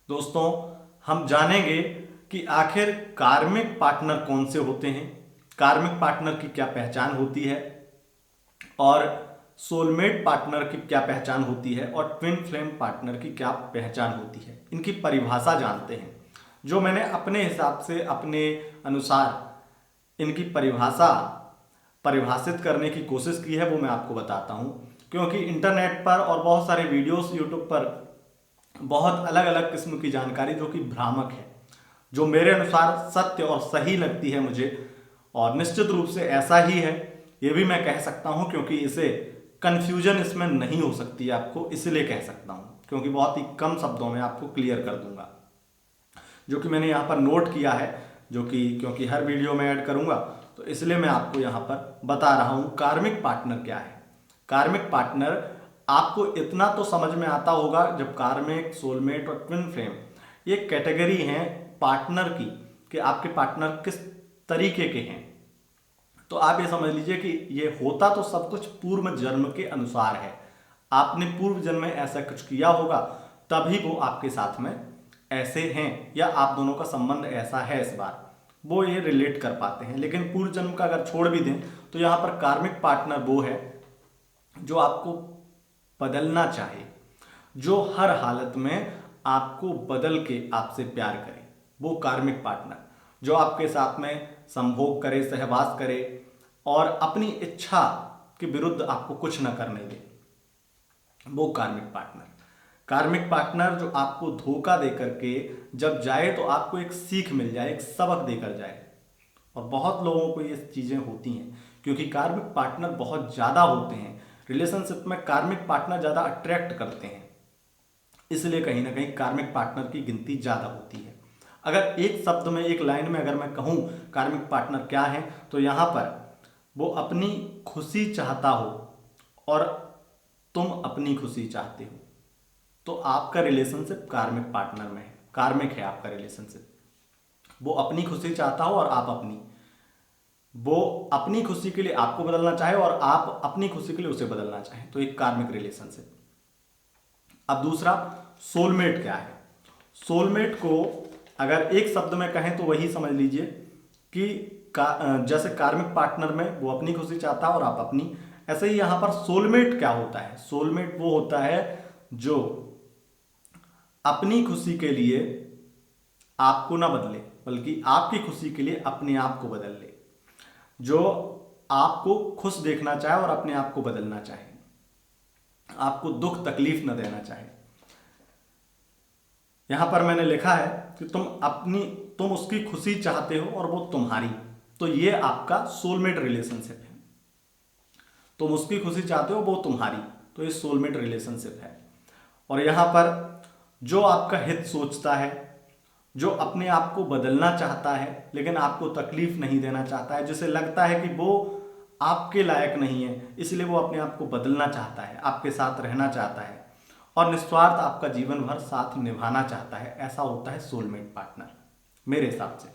दोस्तों, हम जानेंगे कि आखिर कार्मिक पार्टनर कौन से होते हैं, कार्मिक पार्टनर की क्या पहचान होती है और सोलमेट पार्टनर की क्या पहचान होती है और ट्विन फ्लेम पार्टनर की क्या पहचान होती है। इनकी परिभाषा जानते हैं। जो मैंने अपने हिसाब से अपने अनुसार इनकी परिभाषा परिभाषित करने की कोशिश की है वो मैं आपको बताता हूँ, क्योंकि इंटरनेट पर और बहुत सारे वीडियोस यूट्यूब पर बहुत अलग अलग किस्म की जानकारी जो कि भ्रामक है, जो मेरे अनुसार सत्य और सही लगती है मुझे, और निश्चित रूप से ऐसा ही है ये भी मैं कह सकता हूं, क्योंकि इसे कंफ्यूजन इसमें नहीं हो सकती है आपको, इसलिए कह सकता हूं क्योंकि बहुत ही कम शब्दों में आपको क्लियर कर दूंगा। जो कि मैंने यहाँ पर नोट किया है, जो कि क्योंकि हर वीडियो में ऐड करूंगा तो इसलिए मैं आपको यहाँ पर बता रहा हूँ कार्मिक पार्टनर क्या है। कार्मिक पार्टनर आपको इतना तो समझ में आता होगा, जब कार्मिक, सोलमेट और ट्विन फ्लेम ये कैटेगरी हैं पार्टनर की, कि आपके पार्टनर किस तरीके के हैं, तो आप ये समझ लीजिए कि ये होता तो सब कुछ पूर्व जन्म के अनुसार है। आपने पूर्व जन्म में ऐसा कुछ किया होगा तभी वो आपके साथ में ऐसे हैं, या आप दोनों का संबंध ऐसा है इस बार, वो ये रिलेट कर पाते हैं। लेकिन पूर्व जन्म का अगर छोड़ भी दें तो यहाँ पर कार्मिक पार्टनर वो है जो आपको बदलना चाहे, जो हर हालत में आपको बदल के आपसे प्यार करे, वो कार्मिक पार्टनर। जो आपके साथ में संभोग करे, सहवास करे और अपनी इच्छा के विरुद्ध आपको कुछ न करने दे, वो कार्मिक पार्टनर। कार्मिक पार्टनर जो आपको धोखा दे करके जब जाए तो आपको एक सीख मिल जाए, एक सबक देकर जाए। और बहुत लोगों को ये चीज़ें होती हैं क्योंकि कार्मिक पार्टनर बहुत ज़्यादा होते हैं रिलेशनशिप में, कार्मिक पार्टनर ज़्यादा अट्रैक्ट करते हैं, इसलिए कहीं ना कहीं कार्मिक पार्टनर की गिनती ज़्यादा होती है। अगर एक शब्द में, एक लाइन में अगर मैं कहूँ कार्मिक पार्टनर क्या है, तो यहाँ पर वो अपनी खुशी चाहता हो और तुम अपनी खुशी चाहते हो, तो आपका रिलेशनशिप कार्मिक पार्टनर में है, कार्मिक है आपका रिलेशनशिप। वो अपनी खुशी चाहता हो और आप अपनी, वो अपनी खुशी के लिए आपको बदलना चाहे और आप अपनी खुशी के लिए उसे बदलना चाहे, तो एक कार्मिक रिलेशनशिप। अब दूसरा, सोलमेट क्या है। सोलमेट को अगर एक शब्द में कहें तो वही समझ लीजिए कि जैसे कार्मिक पार्टनर में वो अपनी खुशी चाहता है और आप अपनी, ऐसे ही यहां पर सोलमेट क्या होता है। सोलमेट वो होता है जो अपनी खुशी के लिए आपको ना बदले, बल्कि आपकी खुशी के लिए अपने आप को बदल ले, जो आपको खुश देखना चाहे और अपने आप को बदलना चाहे, आपको दुख तकलीफ न देना चाहे। यहां पर मैंने लिखा है कि तुम उसकी खुशी चाहते हो और वो तुम्हारी, तो ये आपका सोलमेट रिलेशनशिप है। तुम उसकी खुशी चाहते हो, वो तुम्हारी, तो ये सोलमेट रिलेशनशिप है। और यहां पर जो आपका हित सोचता है, जो अपने आप को बदलना चाहता है लेकिन आपको तकलीफ नहीं देना चाहता है, जिसे लगता है कि वो आपके लायक नहीं है इसलिए वो अपने आप को बदलना चाहता है, आपके साथ रहना चाहता है और निस्वार्थ आपका जीवन भर साथ निभाना चाहता है, ऐसा होता है सोलमेट पार्टनर मेरे हिसाब से।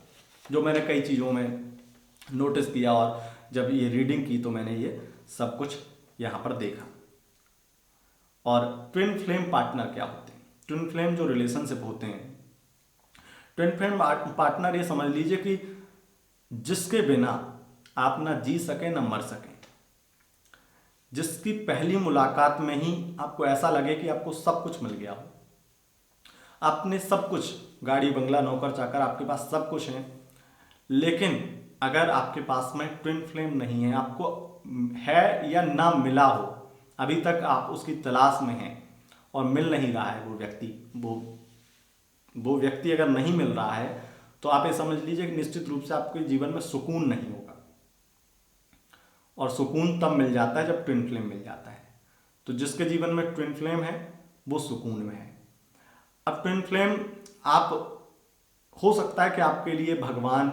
जो मैंने कई चीज़ों में नोटिस किया और जब ये रीडिंग की तो मैंने ये सब कुछ यहाँ पर देखा। और ट्विन फ्लेम पार्टनर क्या होते हैं। ट्विन फ्लेम जो रिलेशनशिप होते हैं, ट्विन फ्लेम पार्टनर ये समझ लीजिए कि जिसके बिना आप ना जी सके ना मर सके, जिसकी पहली मुलाकात में ही आपको ऐसा लगे कि आपको सब कुछ मिल गया हो, आपने सब कुछ, गाड़ी बंगला नौकर चाकर आपके पास सब कुछ है, लेकिन अगर आपके पास में ट्विन फ्लेम नहीं है, आपको है या ना मिला हो, अभी तक आप उसकी तलाश में हैं और मिल नहीं रहा है वो व्यक्ति, वो व्यक्ति अगर नहीं मिल रहा है तो आप ये समझ लीजिए कि निश्चित रूप से आपके जीवन में सुकून नहीं होगा। और सुकून तब मिल जाता है जब ट्विन फ्लेम मिल जाता है। तो जिसके जीवन में ट्विन फ्लेम है वो सुकून में है। अब ट्विन फ्लेम आप, हो सकता है कि आपके लिए भगवान,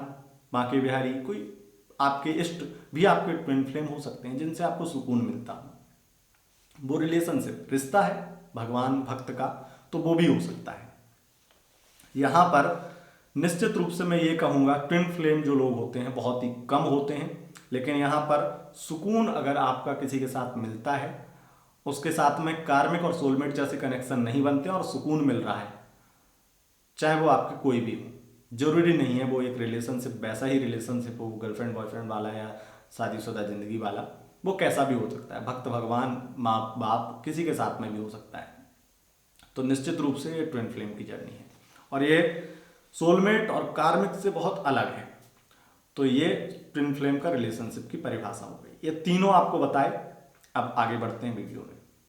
बांके बिहारी, कोई आपके इष्ट भी आपके ट्विन फ्लेम हो सकते हैं जिनसे आपको सुकून मिलता हो। वो रिलेशनशिप, रिश्ता है भगवान भक्त का, तो वो भी हो सकता है। यहाँ पर निश्चित रूप से मैं ये कहूँगा ट्विन फ्लेम जो लोग होते हैं बहुत ही कम होते हैं, लेकिन यहाँ पर सुकून अगर आपका किसी के साथ मिलता है, उसके साथ में कार्मिक और सोलमेट जैसे कनेक्शन नहीं बनते और सुकून मिल रहा है, चाहे वो आपके कोई भी हो। जरूरी नहीं है वो एक रिलेशनशिप, वैसा ही रिलेशनशिप हो, गर्लफ्रेंड बॉयफ्रेंड वाला या शादीशुदा जिंदगी वाला, वो कैसा भी हो सकता है, भक्त भगवान माँ बाप किसी के साथ में भी हो सकता है। तो निश्चित रूप से ये ट्विन फ्लेम की जर्नी है और ये सोलमेट और कार्मिक से बहुत अलग है। तो ये ट्विन फ्लेम का रिलेशनशिप की परिभाषा हो गई। ये तीनों आपको बताए। अब आगे बढ़ते हैं वीडियो में।